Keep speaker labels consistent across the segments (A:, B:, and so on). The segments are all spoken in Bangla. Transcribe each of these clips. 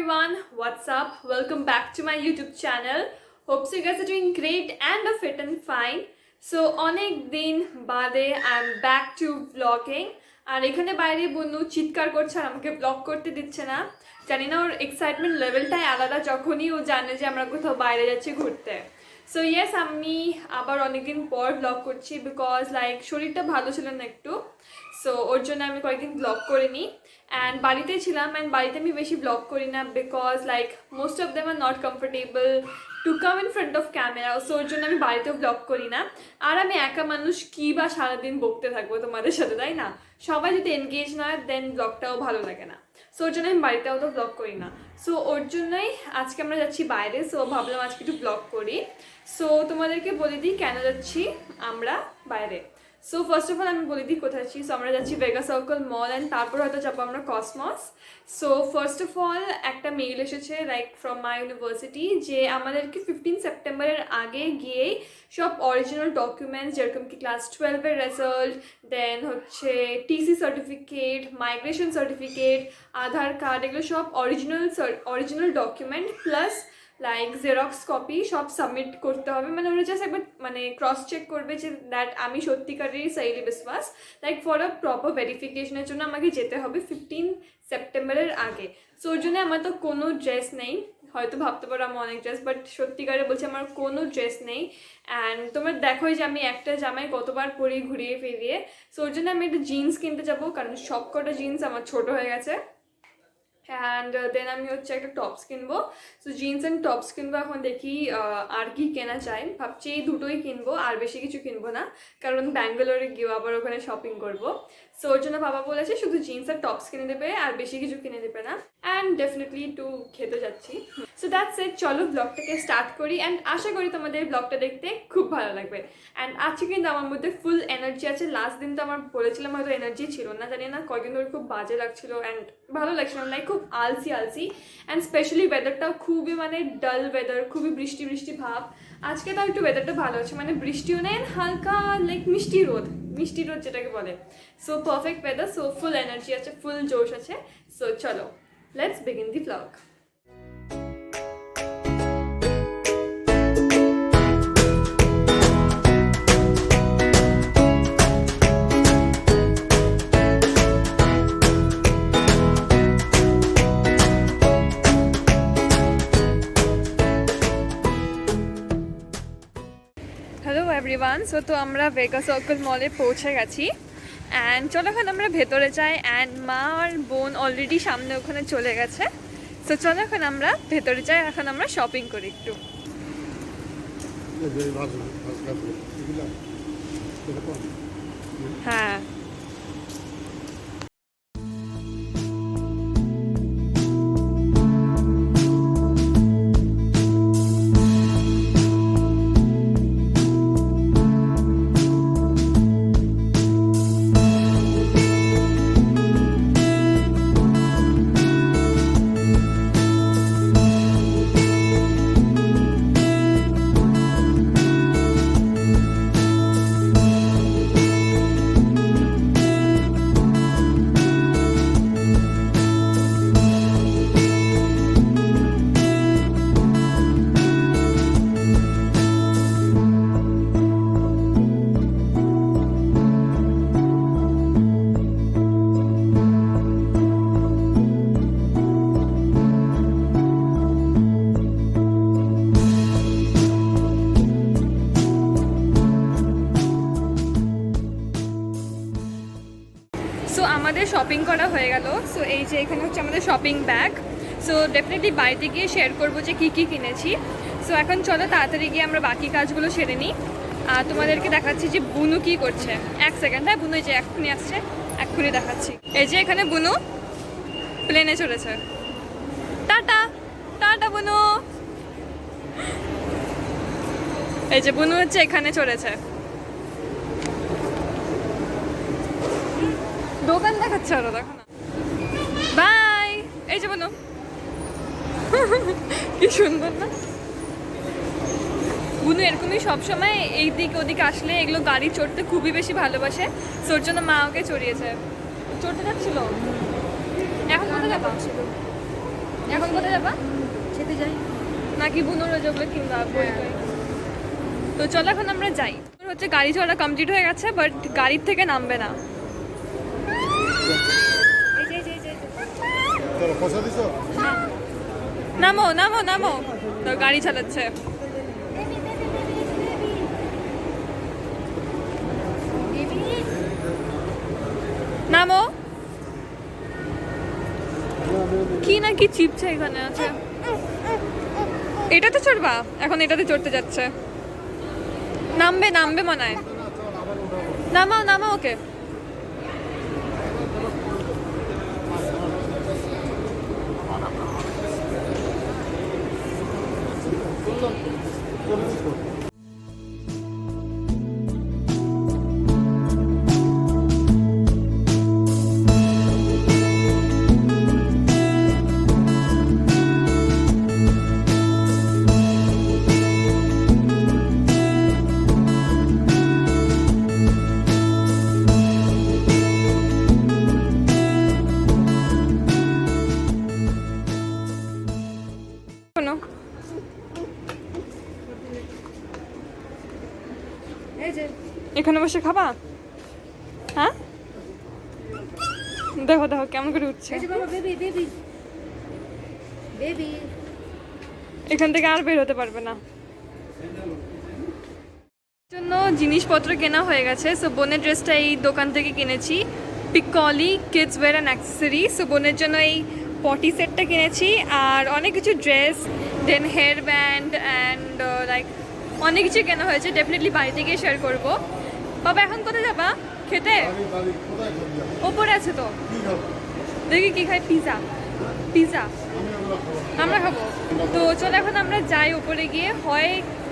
A: everyone, what's up? Welcome back to my YouTube channel. Hope you guys are doing great and are fit and fine. So অনেক দিন বাদে I'm back to vlogging. আর এখানে বাইরে বন্ধু চিৎকার করছে আর আমাকে ব্লগ করতে দিচ্ছে না। জানি না ওর এক্সাইটমেন্ট লেভেলটাই আলাদা যখনই ও জানে যে আমরা কোথাও বাইরে যাচ্ছি ঘুরতে। সো ইয়েস আমি আবার অনেকদিন পর ব্লগ করছি বিকজ লাইক শরীরটা ভালো ছিল না একটু। সো ওর জন্য আমি কয়েকদিন ব্লগ করিনি অ্যান্ড বাড়িতে ছিলাম অ্যান্ড বাড়িতে আমি বেশি ব্লগ করি না because like most of them are not comfortable to come in front of camera. So ওর জন্য আমি বাড়িতেও ব্লগ করি না। আর আমি একা মানুষ কী বা সারাদিন বকতে থাকবো তোমাদের সাথে, তাই না? সবাই যদি এনগেজ না হয় দেন ব্লগটাও ভালো লাগে না। সো ওর জন্য আমি বাড়িতেও তো ব্লগ করি না। সো ওর জন্যই আজকে আমরা যাচ্ছি বাইরে। সো ভাবলাম আজকে একটু ব্লগ করি। সো তোমাদেরকে বলে দিই কেন যাচ্ছি আমরা বাইরে। সো ফার্স্ট অফ অল আমি বলে দিই কোথায় যাচ্ছি। সো আমরা যাচ্ছি ভেগা সার্কেল মল অ্যান্ড তারপর হয়তো যাবো আমরা cosmos. So first of all একটা মেইল এসেছে লাইক ফ্রম মাই ইউনিভার্সিটি যে আমাদেরকে 15 সেপ্টেম্বরের আগে গিয়েই সব অরিজিনাল ডকুমেন্টস যেরকম কি ক্লাস 12-এর রেজাল্ট, দেন হচ্ছে টিসি সার্টিফিকেট, মাইগ্রেশন সার্টিফিকেট, আধার কার্ড, এগুলো সব original document plus like xerox copy সব সাবমিট করতে হবে। মানে ওরা জাস্ট একবার মানে ক্রস চেক করবে যে দ্যাট আমি সত্যিকারেরই সাইলি বিশ্বাস লাইক ফর আ প্রপার ভেরিফিকেশনের জন্য আমাকে যেতে হবে 15 সেপ্টেম্বরের আগে। সো ওর জন্য আমার তো কোনো ড্রেস নেই। হয়তো ভাবতে পারো আমার অনেক ড্রেস, বাট সত্যিকারে বলছি আমার কোনো ড্রেস নেই। অ্যান্ড তোমরা দেখোই যে আমি একটা জামাই কতবার পরি ঘুরিয়ে ফিরিয়ে। সো ওর জন্য আমি একটা জিন্স কিনতে যাবো কারণ সব কটা জিন্স আমার ছোটো হয়ে গেছে। অ্যান্ড দেন আমি হচ্ছে একটা টপস কিনবো। সো জিন্স অ্যান্ড টপস কিনবো। এখন দেখি আর কি কেনা চাই, ভাবছি এই দুটোই কিনবো, আর বেশি কিছু কিনবো না কারণ ব্যাঙ্গালোরে গিয়েও আবার ওখানে শপিং করবো। সো ওর জন্য বাবা বলেছে শুধু জিন্স আর টপস কিনে দেবে, আর বেশি কিছু কিনে দেবে না। অ্যান্ড ডেফিনেটলি একটু খেতে যাচ্ছি। সো দ্যাটস ইট, চলো ব্লগটাকে স্টার্ট করি অ্যান্ড আশা করি তোমাদের ব্লগটা দেখতে খুব ভালো লাগবে। অ্যান্ড আজকে কিন্তু আমার মধ্যে ফুল এনার্জি আছে। লাস্ট দিন তো আমার বলেছিলাম হয়তো এনার্জি ছিল না, জানি না কয়েকদিন ধরে খুব বাজে লাগছিলো অ্যান্ড ভালো লাগছিল না, লাইক খুব আলসি অ্যান্ড স্পেশালি ওয়েদারটাও খুবই মানে ডাল ওয়েদার, খুবই বৃষ্টি বৃষ্টি ভাব। আজকে তাও একটু ওয়েদারটা ভালো আছে, মানে বৃষ্টিও নেই, হালকা লাইক মিষ্টি রোদ যেটাকে বলে। So perfect weather, so full energy আছে, ফুল জোশ আছে। সো চলো let's begin the blog. Everyone, so তো আমরা ভেগা সার্কেল মলে পৌঁছে গেছি অ্যান্ড চলো এখন আমরা ভেতরে যাই। অ্যান্ড মা আর বোন অলরেডি সামনে ওখানে চলে গেছে। সো চলো এখন আমরা ভেতরে যাই, এখন আমরা শপিং করি একটু। হ্যাঁ আমাদের শপিং করা হয়ে গেল। সো এই যে এখানে হচ্ছে আমাদের শপিং ব্যাগ। সো ডেফিনেটলি বাড়িতে গিয়ে শেয়ার করবো যে কী কী কিনেছি। সো এখন চলো তাড়াতাড়ি গিয়ে আমরা বাকি কাজগুলো সেরে নিই। আর তোমাদেরকে দেখাচ্ছি যে বুনু কী করছে। এক সেকেন্ড, হ্যাঁ বুনু এই যে এক্ষুনি আসছে, এক্ষুনি দেখাচ্ছি। এই যে এখানে বুনু প্লেনে চড়েছে। টাটা টাটা বুনু। এই যে বুনু হচ্ছে এখানে চড়েছে। দোকান দেখাচ্ছে আরো, দেখো না। বাই। এই যে বলো কি সুন্দর না বুনু। এরকমই সবসময় এই দিক ওদিকে আসলে এগুলো গাড়ি চড়তে খুবই বেশি ভালোবাসে। ওর জন্য মা ওকে চড়িয়েছে। চড়তে যাচ্ছিল। এখন কোথায় যাচ্ছিল? এখন কোথায় যাবা?
B: খেতে যাই।
A: নাকি বুনোরে যাবে কিংবা বই টই? তো চলো এখন আমরা যাই। হচ্ছে গাড়ি চলা কমপ্লিট হয়ে গেছে, বাট গাড়ির থেকে নামবে না।
C: চলো পয়সা দিছো?
A: নামো নামো নামো। তো গাড়ি চালাচ্ছে। নামো। কি না কি চিপছে এখানে আছে। এটাতে চড়বা? এখন এটাতে চড়তে যাচ্ছে। নামবে নামবে মনে হয়। নামাও নামাও ওকে। শোনো,
B: এই যে
A: এখানে বসে খাবা? হ্যাঁ, দেখো দেখো কেমন করে উঠছে।
B: এই যে বাবা বেবি বেবি বেবি।
A: এখান থেকে আর বের হতে পারবে না। জন্য জিনিসপত্র কেনা হয়ে গেছে। সো বোনের ড্রেসটা এই দোকান থেকে কিনেছি, পিকলি kids wear and accessory. So বোনের জন্য এই পটি সেটটা কিনেছি, আর অনেক কিছু dress, then hair band and like অনেক কিছু কেনা হয়েছে। ডেফিনেটলি বাড়িতে গিয়ে শেয়ার করবো। বাবা এখন কোথায় যাবা খেতে?
C: কোথায় খাবি?
A: ওপরে আছে তো,
C: কি খাবো?
A: দেখি কি খাই। পিজা পিজা
C: আমি ওগুলো খাবো না।
A: আমরা খাবো। তো চলো এখন আমরা যাই উপরে গিয়ে, হয়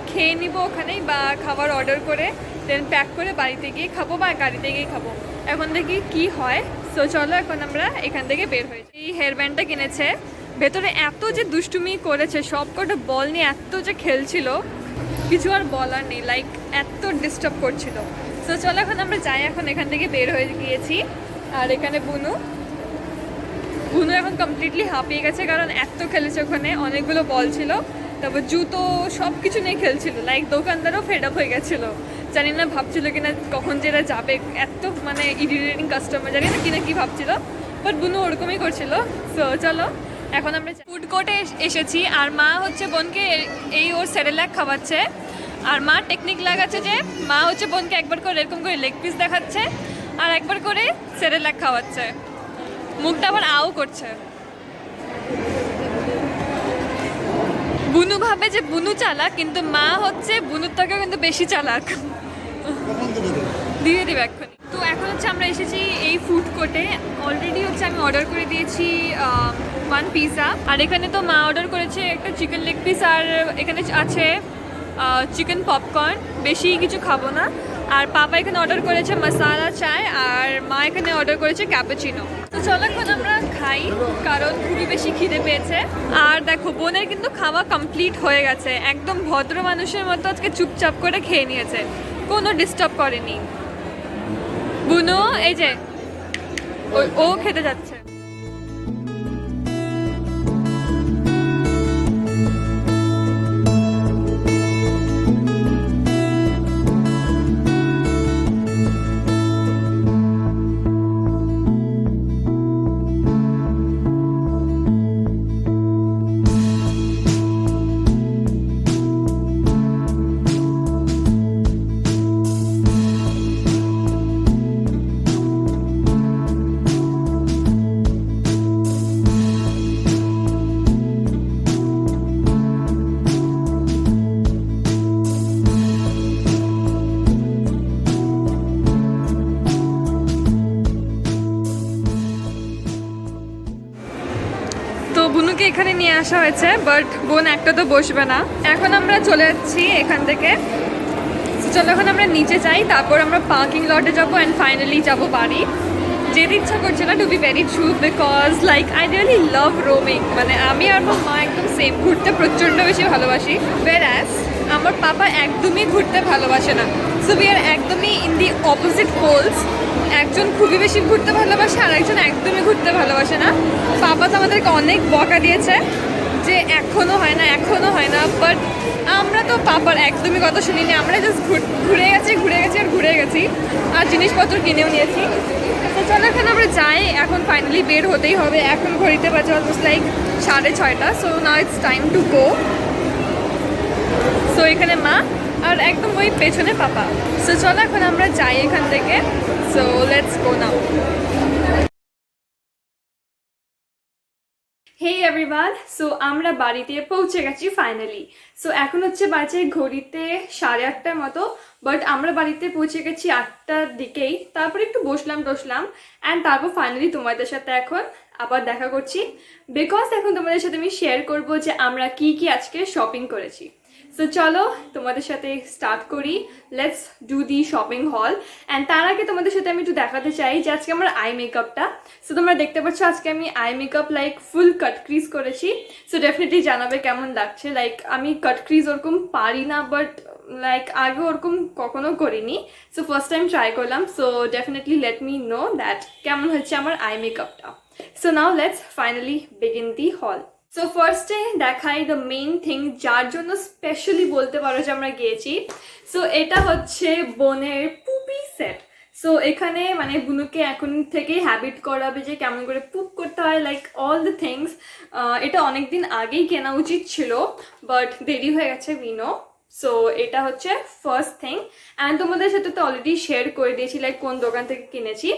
A: খেয়ে নিব ওখানেই বা খাবার অর্ডার করে দেন প্যাক করে বাড়িতে গিয়ে খাবো বা গাড়িতে গিয়ে খাবো। এখন দেখি কি হয়। সো চলো এখন আমরা এখান থেকে বের হয়ে যাই। এই হেয়ার ব্যান্ডটা কিনেছে, ভেতরে এত যে দুষ্টুমি করেছে, সব কটা বল নিয়ে এত যে খেলছিল, কিছু আর বলার নেই। লাইক এত ডিস্টার্ব করছিল। সো চলো এখন আমরা যাই। এখন এখান থেকে বের হয়ে গিয়েছি। আর এখানে বুনু বুনু এখন কমপ্লিটলি হাঁপিয়ে গেছে, কারণ এত খেলেছে। ওখানে অনেকগুলো বল ছিল, তারপর জুতো সব কিছু নিয়ে খেলছিল। লাইক দোকানদারও ফেড আপ হয়ে গেছিলো। জানি না ভাবছিল কিনা কখন যে এরা যাবে, এত মানে ইরিটেটিং কাস্টমার, জানি না কিনা কি ভাবছিল, বাট বুনু ওরকমই করছিল। সো চলো এখন আমরা ফুড কোর্টে এসেছি, আর মা হচ্ছে বোনকে এই ওর সেরেল্যাক খাওয়াচ্ছে। আর মা টেকনিক লাগাচ্ছে যে মা হচ্ছে বোনকে একবার করে এরকম করে লেগ পিস দেখাচ্ছে, আর একবার করে সেরেল্যাক খাওয়াচ্ছে। মুখটা আবার আও করছে। বুনু ভাবে যে বুনু চালাক, কিন্তু মা হচ্ছে বুনুর থেকে কিন্তু বেশি চালাক।
C: কখন দেবে?
A: দিয়ে দেবে এক্ষুনি। তো এখন হচ্ছে আমরা এসেছি এই ফুড কোর্টে। অলরেডি হচ্ছে আমি অর্ডার করে দিয়েছি 1 পিজা, আর এখানে তো মা অর্ডার করেছে একটা চিকেন লেগ পিস, আর এখানে আছে চিকেন পপকর্ন। বেশি কিছু খাবো না। আর পাপা এখানে অর্ডার করেছে মশালা চায়, আর মা এখানে অর্ডার করেছে ক্যাপুচিনো। তো চলো এখন আমরা খাই, কারণ খুবই বেশি খিদে পেয়েছে। আর দেখো বোনের কিন্তু খাওয়া কমপ্লিট হয়ে গেছে, একদম ভদ্র মানুষের মতো আজকে চুপচাপ করে খেয়ে নিয়েছে, কোনো ডিস্টার্ব করেনি। বুনু এই যে ও খেতে যাচ্ছে। তো বুনুকে এখানে নিয়ে আসা হয়েছে, বাট বোন একটা তো বসবে না। এখন আমরা চলে যাচ্ছি এখান থেকে। চলো এখন আমরা নিচে যাই, তারপর আমরা পার্কিং লটে যাবো অ্যান্ড ফাইনালি যাবো বাড়ি। যেতে ইচ্ছা করছে না, to be very true, because like I really love roaming. মানে আমি আর আমার মা একদম সেম, ঘুরতে প্রচণ্ড বেশি ভালোবাসি। ওয়েরাস আমার পাপা একদমই ঘুরতে ভালোবাসে না। সো উই আর একদমই ইন দি অপোজিট পোলস। একজন খুবই বেশি ঘুরতে ভালোবাসে আর একজন একদমই ঘুরতে ভালোবাসে না। পাপা তো আমাদেরকে অনেক বকা দিয়েছে যে এখনও হয় না, এখনও হয় না, বাট আমরা তো পাপার একদমই কথা শুনিনি। আমরা জাস্ট ঘুরে গেছি আর ঘুরে গেছি আর জিনিসপত্র কিনেও নিয়েছি। তো চলো এখন আমরা যাই, এখন ফাইনালি বের হতেই হবে। এখন ঘড়িতে বাজে almost like 6:30। So now it's time to go. So এখানে মা আর একদম ওই পেছনে পাপা। সো চলো এখন আমরা যাই এখান থেকে। So let's go now. Hey everyone, so আমরা বাড়িতে পৌঁছে গেছি ফাইনালি। সো এখন হচ্ছে বাজে ঘড়িতে 8:30 মতো, বাট আমরা বাড়িতে পৌঁছে গেছি 8টার দিকেই। তারপর একটু বসলাম অ্যান্ড তারপর ফাইনালি তোমাদের সাথে এখন আবার দেখা করছি, বিকজ এখন তোমাদের সাথে আমি শেয়ার করব যে আমরা কি কি আজকে শপিং করেছি। সো চলো তোমাদের সাথে স্টার্ট করি, লেটস ডু দি শপিং হল। অ্যান্ড তার আগে তোমাদের সাথে আমি একটু দেখাতে চাই যে আজকে আমার আই মেকআপটা। সো তোমরা দেখতে পাচ্ছ আজকে আমি আই মেকআপ লাইক ফুল কাট ক্রিজ করেছি। সো ডেফিনেটলি জানাবে কেমন লাগছে। লাইক আমি কাট ক্রিজ ওরকম পারি না, বাট লাইক আগে ওরকম কখনো করিনি। সো ফার্স্ট টাইম ট্রাই করলাম। So definitely let me know that কেমন হচ্ছে আমার আই মেকআপটা। So now let's finally begin the haul. So ফার্স্টে দেখাই দ্য মেইন থিং যার জন্য স্পেশালি বলতে পারো যে আমরা গিয়েছি। সো এটা হচ্ছে বোনের পুপি সেট। সো এখানে মানে বুনুকে এখন থেকে হ্যাবিট করাবে যে কেমন করে পুপ করতে হয়, লাইক অল দ্য থিংস। এটা অনেক দিন আগেই কেনা উচিত ছিল, বাট দেরি হয়ে গেছে উইনো। সো এটা হচ্ছে ফার্স্ট থিং। অ্যান্ড তোমাদের সাথে তো অলরেডি শেয়ার করে দিয়েছি লাইক কোন দোকান থেকে কিনেছি।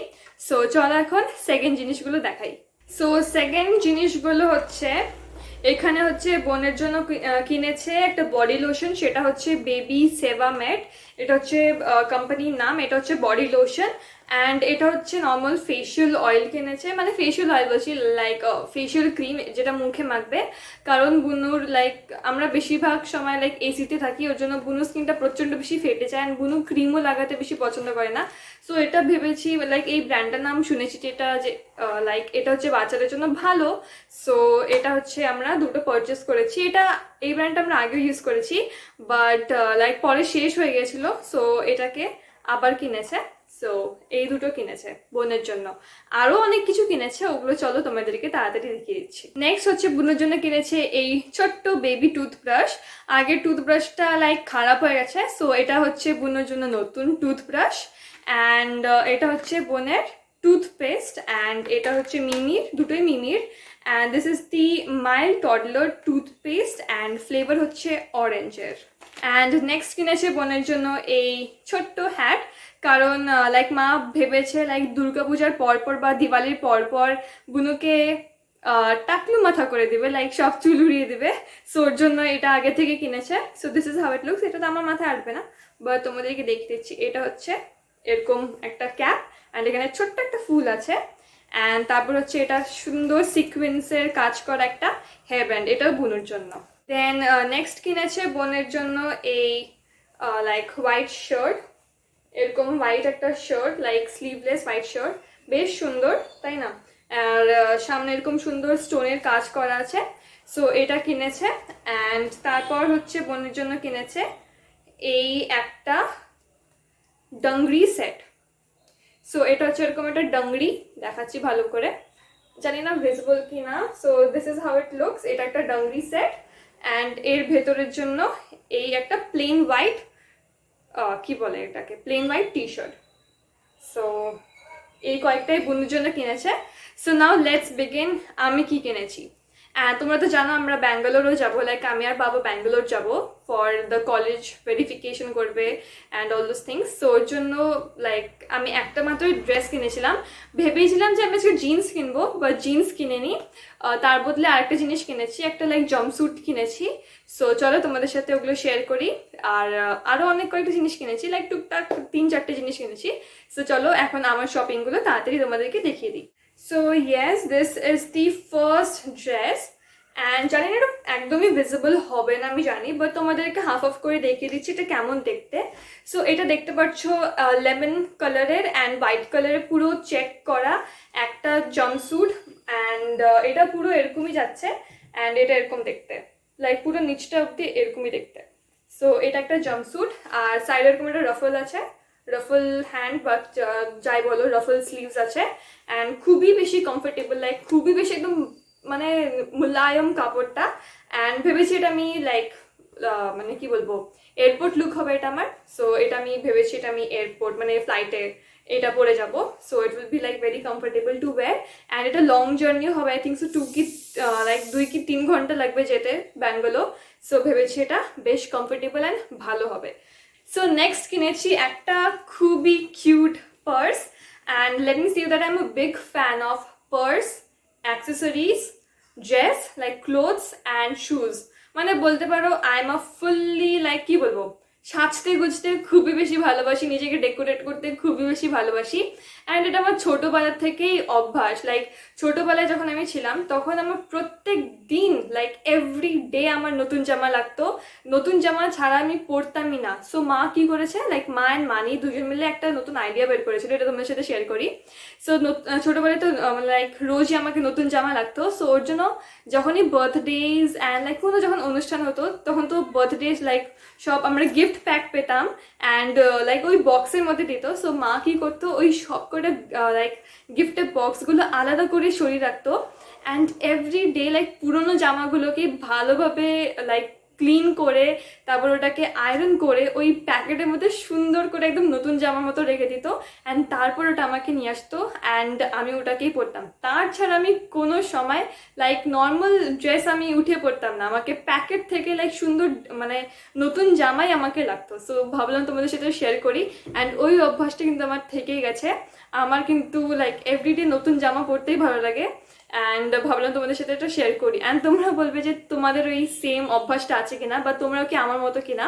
A: সো চলো এখন সেকেন্ড জিনিসগুলো দেখাই। সো সেকেন্ড জিনিসগুলো হচ্ছে এখানে হচ্ছে বোনের জন্য কিনেছে একটা বডি লোশন, সেটা হচ্ছে বেবি সেভা মেড। এটা হচ্ছে কোম্পানির নাম, এটা হচ্ছে বডি লোশন। অ্যান্ড এটা হচ্ছে নর্মাল ফেশিয়াল অয়েল কিনেছে, মানে ফেশিয়াল অয়েল বলছি লাইক ফেশিয়াল ক্রিম যেটা মুখে মাখবে। কারণ বুনুর লাইক আমরা বেশিরভাগ সময় লাইক এসিতে থাকি, ওর জন্য বুনুর স্কিনটা প্রচণ্ড বেশি ফেটে যায় অ্যান্ড বুনু ক্রিমও লাগাতে বেশি পছন্দ করে না। সো এটা ভেবেছি লাইক এই ব্র্যান্ডটার নাম শুনেছি যেটা যে লাইক এটা হচ্ছে বাচ্চাদের জন্য ভালো। সো এটা হচ্ছে আমরা দুটো পারচেস করেছি। এই ব্র্যান্ডটা আমরা আগেও ইউজ করেছি, বাট লাইক পরে শেষ হয়ে গেছিলো। সো এটাকে আবার কিনেছে। সো এই দুটো কিনেছে বোনের জন্য, আরও অনেক কিছু কিনেছে, ওগুলো চলো তোমাদেরকে তাড়াতাড়ি দেখিয়ে দিচ্ছি। নেক্সট হচ্ছে বোনের জন্য কিনেছে এই ছোট্ট বেবি টুথব্রাশ। আগের টুথব্রাশটা লাইক খারাপ হয়ে গেছে, সো এটা হচ্ছে বোনের জন্য নতুন টুথব্রাশ। অ্যান্ড এটা হচ্ছে বোনের টুথপেস্ট, অ্যান্ড এটা হচ্ছে মিমির, দুটোই মিমির। And this is the mild toddler toothpaste and flavour হচ্ছে অরেঞ্জের। অ্যান্ড নেক্সট কিনেছে বোনের জন্য এই ছোট্ট হ্যাট, কারণ লাইক মা ভেবেছে লাইক দুর্গাপূজার পরপর বা দিওয়ালির পরপর বুনুকে টাকলু মাথা করে দিবে, লাইক সব চুল উড়িয়ে দিবে। সো ওর জন্য এটা আগে থেকে কিনেছে। So this is how it looks. এটা তো আমার মাথায় আসবে না, বাট তোমাদেরকে দেখতে দিচ্ছি। এটা হচ্ছে এরকম একটা ক্যাপ অ্যান্ড এখানে ছোট্ট একটা ফুল আছে। অ্যান্ড তারপর হচ্ছে এটা সুন্দর সিকোয়েন্সের কাজ করা একটা হেয়ার ব্যান্ড, এটাও বোনের জন্য। দেন নেক্সট কিনেছে বোনের জন্য এই লাইক হোয়াইট শার্ট, এরকম হোয়াইট একটা shirt like sleeveless white shirt, বেশ সুন্দর তাই না? আর সামনে এরকম সুন্দর স্টোনের কাজ করা আছে। সো এটা কিনেছে। অ্যান্ড তারপর হচ্ছে বোনের জন্য কিনেছে এই একটা ডাংরি সেট। সো এটা হচ্ছে এরকম একটা ডাংরি, দেখাচ্ছি ভালো করে, জানি না ভিজিবল কি না। So this is how it looks. এটা একটা ডাংরি সেট অ্যান্ড এর ভেতরের জন্য এই একটা প্লেন হোয়াইট কি বলে এটাকে, plane white T shirt. So এই কয়েকটাই বোনের জন্য কিনেছে। সো নাও লেটস বিগিন আমি কি কিনেছি। তোমরা তো জানো আমরা ব্যাঙ্গালোরও যাবো, লাইক আমি আর বাবা ব্যাঙ্গালোর যাবো ফর দ্য কলেজ ভেরিফিকেশন করবে and all those things. So ওর জন্য লাইক আমি একটা মাত্রই ড্রেস কিনেছিলাম, ভেবেছিলাম যে আমি আজকে জিন্স কিনবো, বাট জিন্স কিনেনি। তার বদলে আরেকটা জিনিস কিনেছি, একটা লাইক জাম্পস্যুট কিনেছি। সো চলো তোমাদের সাথে ওগুলো শেয়ার করি। আর আরও অনেক কয়েকটা জিনিস কিনেছি, লাইক টুকটাক 3-4টে জিনিস কিনেছি। সো চলো এখন আমার শপিংগুলো তাড়াতাড়ি তোমাদেরকে দেখিয়ে দিই। So yes, this is the first dress. And জানি না এটা একদমই ভিজিবল হবে না আমি জানি, বাট তোমাদেরকে হাফ অফ করে দেখিয়ে দিচ্ছি এটা কেমন দেখতে। সো এটা দেখতে পাচ্ছ লেমন কালারের অ্যান্ড হোয়াইট কালারের পুরো চেক করা একটা জাম্পস্যুট। অ্যান্ড এটা পুরো এরকমই যাচ্ছে অ্যান্ড এটা এরকম দেখতে, লাইক পুরো নিচটা অব্দি এরকমই দেখতে। সো এটা একটা জাম্পস্যুট, আর সাইডে এরকম একটা রাফল আছে, রাফল হ্যান্ড বা যাই বলো, রাফল স্লিভস আছে, অ্যান্ড খুবই বেশি কমফোর্টেবল, লাইক খুবই বেশি একদম মানে মুলায়ম কাপড়টা। অ্যান্ড ভেবেছি এটা আমি লাইক মানে কি বলবো, এয়ারপোর্ট লুক হবে এটা আমার। সো এটা আমি ভেবেছি এটা আমি এয়ারপোর্ট মানে ফ্লাইটে এটা পরে যাব। So it will be like very comfortable two wire, and এটা লং জার্নিও হবে, আই থিঙ্ক সো 2 কি 3 ঘন্টা লাগবে যেতে ব্যাঙ্গালোর। সো ভেবেছি এটা বেশ কমফোর্টেবল অ্যান্ড ভালো হবে। সো নেক্সট কিনেছি একটা খুবই cute purse, and let me see that I am a big fan of purse, accessories, dress, like clothes and shoes. মানে বলতে পারো I am a fully like কি বলবো, সাজতে গুজতে খুবই বেশি ভালোবাসি, নিজেকে ডেকোরেট করতে খুবই বেশি ভালোবাসি। অ্যান্ড এটা আমার ছোটোবেলার থেকেই অভ্যাস। লাইক ছোটোবেলায় যখন আমি ছিলাম তখন আমার প্রত্যেক দিন লাইক এভরি ডে আমার নতুন জামা লাগতো, নতুন জামা ছাড়া আমি পরতামই না। সো মা কি করেছে, লাইক মা অ্যান্ড মানি দুজন মিলে একটা নতুন আইডিয়া বের করেছিল, এটা তোমাদের সাথে শেয়ার করি। সো ছোটোবেলায় তো লাইক রোজই আমাকে নতুন জামা লাগতো। সো ওর জন্য যখনই বার্থডেজ অ্যান্ড লাইক কোনো যখন অনুষ্ঠান হতো তখন তো বার্থডেজ লাইক সব আমরা গিফট প্যাক পেতাম, অ্যান্ড লাইক ওই বক্সের মধ্যে দিত। সো মা কী করতো, ওই সব করে লাইক গিফটের বক্সগুলো আলাদা করে সরিয়ে রাখতো, অ্যান্ড এভরি ডে লাইক পুরোনো জামাগুলোকে ভালোভাবে লাইক ক্লিন করে তারপর ওটাকে আয়রন করে ওই প্যাকেটের মধ্যে সুন্দর করে একদম নতুন জামার মতো রেখে দিত, অ্যান্ড তারপর ওটা আমাকে নিয়ে আসতো, অ্যান্ড আমি ওটাকেই পরতাম। তাছাড়া আমি কোনো সময় লাইক নর্মাল ড্রেস আমি উঠে পরতাম না, আমাকে প্যাকেট থেকে লাইক সুন্দর মানে নতুন জামাই আমাকে লাগতো। সো ভাবলাম তোমাদের সাথে শেয়ার করি, অ্যান্ড ওই অভ্যাসটা কিন্তু আমার থেকেই গেছে। আমার কিন্তু লাইক এভরিডে নতুন জামা পরতেই ভালো লাগে, অ্যান্ড ভাবলাম তোমাদের সাথে এটা শেয়ার করি। অ্যান্ড তোমরা বলবে যে তোমাদের ওই সেম অভ্যাসটা আছে কিনা বা তোমরাও কি আমার মতো কিনা।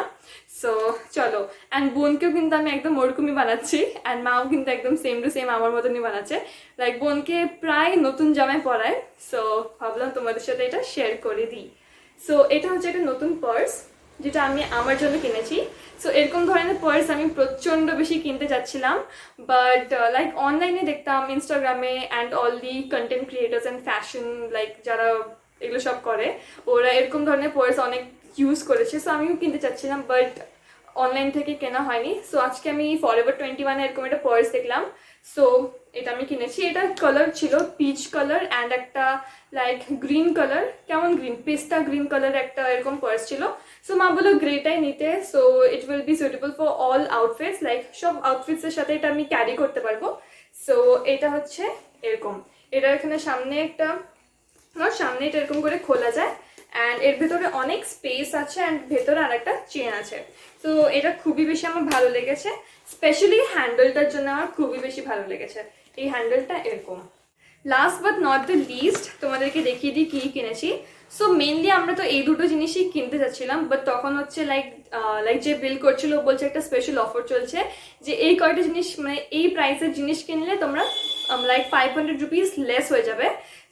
A: সো চলো, অ্যান্ড বোনকেও কিন্তু আমি একদম ওরকমই বানাচ্ছি, অ্যান্ড মাও কিন্তু একদম সেম টু সেম আমার মতনই বানাচ্ছে, লাইক বোনকে প্রায় নতুন জামায় পরায়। সো ভাবলাম তোমাদের সাথে এটা শেয়ার করে দিই। সো এটা হচ্ছে একটা নতুন পার্স যেটা আমি আমার জন্য কিনেছি। সো এরকম ধরনের পার্স আমি প্রচণ্ড বেশি কিনতে চাচ্ছিলাম, বাট লাইক অনলাইনে দেখতাম ইনস্টাগ্রামে and all the content creators and fashion like যারা এগুলো সব করে ওরা এরকম ধরনের পার্স অনেক ইউজ করেছে। সো আমিও কিনতে চাচ্ছিলাম, বাট অনলাইন থেকে কেনা হয়নি। সো আজকে আমি ফরএভার 21 এরকম একটা পার্স দেখলাম। সো এটা আমি কিনেছি, এটা কালার ছিল পিচ কালার অ্যান্ড একটা লাইক গ্রিন কালার, কেমন গ্রিন, পেস্তা গ্রিন কালার একটা এরকম পার্স ছিল। সো মা বললো গ্রেটাই নিতে, so it will be suitable for all outfits, like সব আউটফিটসের সাথে এটা আমি ক্যারি করতে পারবো। সো এটা হচ্ছে এরকম, এটা এখানে সামনে একটা সামনে এটা এরকম করে খোলা যায়, অ্যান্ড এর ভেতরে অনেক স্পেস আছে, অ্যান্ড ভেতরে আর একটা চেন আছে। তো এটা খুবই বেশি আমার ভালো লেগেছে, স্পেশালি হ্যান্ডেলটার জন্য আমার খুবই বেশি ভালো লেগেছে, এই হ্যান্ডেলটা এরকম। Last but not the least তোমাদেরকে দেখিয়ে দিই কী কিনেছি। সো মেনলি আমরা তো এই দুটো জিনিসই কিনতে চাচ্ছিলাম, বাট তখন হচ্ছে লাইক যে বিল করছিল বলছে একটা স্পেশাল অফার চলছে যে এই কয়টা জিনিস মানে এই প্রাইসের জিনিস কিনলে তোমরা লাইক 500 রুপিস লেস হয়ে যাবে।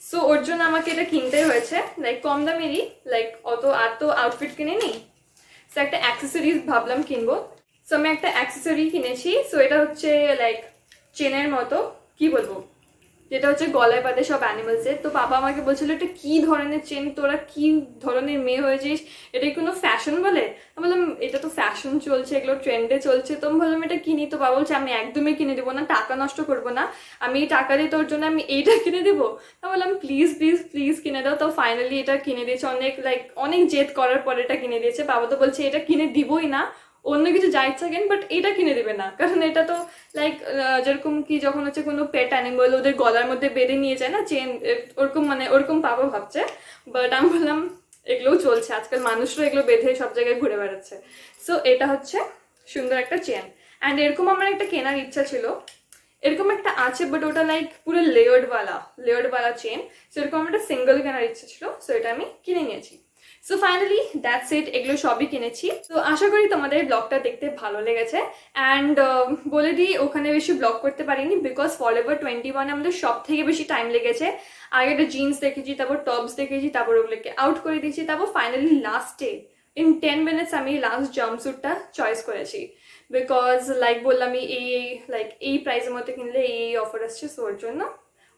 A: সো ওর জন্য আমাকে এটা কিনতেই হয়েছে, লাইক কম দামেরই, লাইক অত আর তো আউটফিট কিনে নিই। সো একটা অ্যাক্সেসরিজ ভাবলাম কিনবো। সো আমি একটা অ্যাক্সেসরি কিনেছি। সো এটা হচ্ছে লাইক চেনের মতো, কি বলবো, যেটা হচ্ছে গলায় বাঁধে সব অ্যানিমালসের। তো বাবা আমাকে বলছিল এটা কী ধরনের চেন, তোরা কী ধরনের মেয়ে হয়েছিস, এটা কোনো ফ্যাশন বলে? আমি বললাম এটা তো ফ্যাশন চলছে, এগুলো ট্রেন্ডে চলছে। তো আমি বললাম এটা কিনি। তো বাবা বলছে আমি একদমই কিনে দেবো না, টাকা নষ্ট করবো না, আমি এই টাকা দিয়ে তোর জন্য আমি এইটা কিনে দেবো। আমি বললাম প্লিজ প্লিজ প্লিজ কিনে দাও। তো ফাইনালি এটা কিনে দিয়েছে, অনেক জেদ করার পর এটা কিনে দিয়েছে। বাবা তো বলছে এটা কিনে দিবই না, অন্য কিছু যা ইচ্ছা কেন, বাট এটা কিনে দেবে না, কারণ এটা তো লাইক যেরকম কি যখন হচ্ছে কোনো পেট অ্যানিমাল ওদের গলার মধ্যে বেঁধে নিয়ে যায় না চেন, ওরকম মানে ওরকম পাবো ভাবছে। বাট আমি বললাম এগুলোও চলছে, আজকাল মানুষরা এগুলো বেঁধে সব জায়গায় ঘুরে বেড়াচ্ছে। সো এটা হচ্ছে সুন্দর একটা চেন, অ্যান্ড এরকম আমার একটা কেনার ইচ্ছা ছিল, এরকম একটা আছে বাট ওটা লাইক পুরো লেয়ার্ডওয়ালা চেন। সো এরকম আমার একটা সিঙ্গেল কেনার ইচ্ছা ছিল, সো এটা আমি কিনে নিয়েছি। সো ফাইনালি দ্যাটস ইট, এগুলো সবই কিনেছি। তো আশা করি তোমাদের ব্লগটা দেখতে ভালো লেগেছে, অ্যান্ড বলে দিই ওখানে বেশি ব্লগ করতে পারিনি বিকজ ফরএভার 21 আমাদের সব থেকে বেশি টাইম লেগেছে। আগে একটা জিন্স দেখেছি, তারপর টপস দেখেছি, তারপর ওগুলোকে আউট করে দিয়েছি, তারপর ফাইনালি লাস্টে ইন 10 মিনিটস আমি লাস্ট জাম্পস্যুটটা চয়েস করেছি বিকজ লাইক বললাম এই প্রাইসের মধ্যে কিনলে এই অফার আসছে, সো ওর জন্য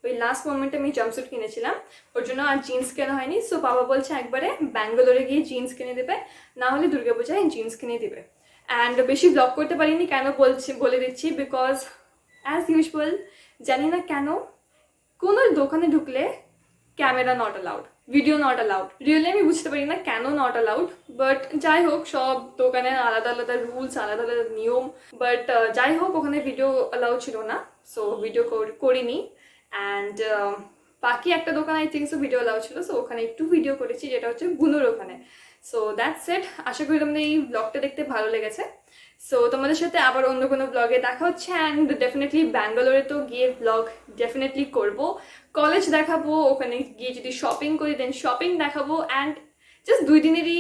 A: ওই লাস্ট মোমেন্টে আমি জাম্পস্যুট কিনেছিলাম, ওর জন্য আর জিন্স কেনা হয়নি। সো বাবা বলছে একবারে ব্যাঙ্গালোরে গিয়ে জিন্স কিনে দেবে, না হলে দুর্গাপূজায় জিন্স কিনে দেবে। অ্যান্ড বেশি ব্লগ করতে পারিনি, কেন বলে দিচ্ছি, বিকজ অ্যাজ ইউজুয়াল জানি না কেন কোনো দোকানে ঢুকলে camera not allowed, video not allowed. Really আমি বুঝতে পারি না কেন নট অ্যালাউড, বাট যাই হোক সব দোকানের আলাদা আলাদা রুলস, আলাদা আলাদা নিয়ম। বাট যাই হোক ওখানে ভিডিও অ্যালাউড ছিল না, সো ভিডিও করিনি। অ্যান্ড বাকি একটা দোকান I think so video allowed ছিল, সো ওখানে একটু ভিডিও করেছি, যেটা হচ্ছে বুনুর ওখানে। So that's it. আশা করি তোমাদের এই ব্লগটা দেখতে ভালো লেগেছে। সো তোমাদের সাথে আবার অন্য কোনো ব্লগে দেখা হচ্ছে। অ্যান্ড ডেফিনেটলি ব্যাঙ্গালোরে তো গিয়ে ব্লগ ডেফিনেটলি করবো, কলেজ দেখাবো, ওখানে গিয়ে যদি শপিং করি দেন শপিং দেখাবো। অ্যান্ড জাস্ট 2 দিনেরই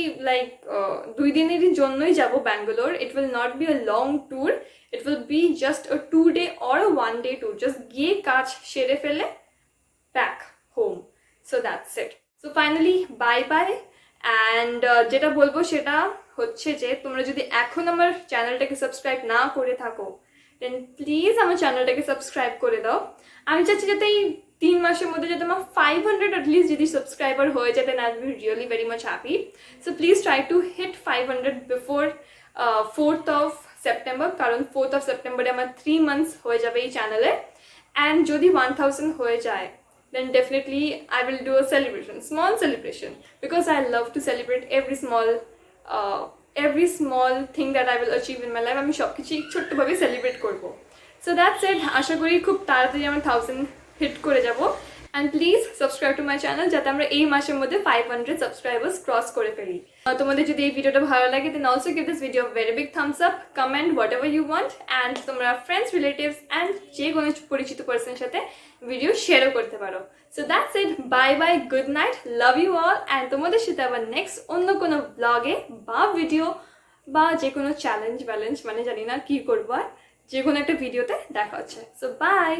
A: দুই দিনেরই জন্যই যাবো Bangalore. It will not be a long tour, it will be just a 2 day or a 1 day tour, just গিয়ে কাজ সেরে ফেলে back home. So that's it. So finally bye bye. And যেটা বলবো সেটা হচ্ছে যে তোমরা যদি এখন আমার চ্যানেলটাকে সাবস্ক্রাইব না করে থাকো দেন প্লিজ আমার চ্যানেলটাকে সাবস্ক্রাইব করে দাও। আমি চাচ্ছি যাতে এই 3 মাসের মধ্যে যাতে আমার 500 অ্যাটলিস্ট যদি সাবস্ক্রাইবার হয়ে যায় then I will be really very much happy. So please try to hit 500 before 4th of September, কারণ 4th of September আমার 3 months হয়ে যাবে এই চ্যানেলে। অ্যান্ড যদি 1000 হয়ে যায় then definitely I will do a celebration, small celebration, because I love to celebrate every small thing that I will achieve in my life. আমি সবকিছু ছোট্টভাবে সেলিব্রেট করবো। So that's it. আশা করি খুব তাড়াতাড়ি আমার 1000 হিট করে যাব। And please subscribe to my channel যাতে আমরা এই মাসের মধ্যে 500 সাবস্ক্রাইবার্স ক্রস করে ফেলি। তোমাদের যদি এই ভিডিওটা ভালো লাগে then also give this video very big thumbs up, comment whatever you want. And তোমরা ফ্রেন্ডস, রিলেটিভস অ্যান্ড যে কোনো পরিচিত পার্সনের সাথে ভিডিও শেয়ারও করতে পারো। So that's it, bye bye, good night, love you all. And তোমাদের সাথে আবার নেক্সট অন্য কোনো ব্লগে বা ভিডিও বা যে কোনো চ্যালেঞ্জ মানে জানি না কি করবো, আর যে কোনো একটা ভিডিওতে দেখা হচ্ছে। So by.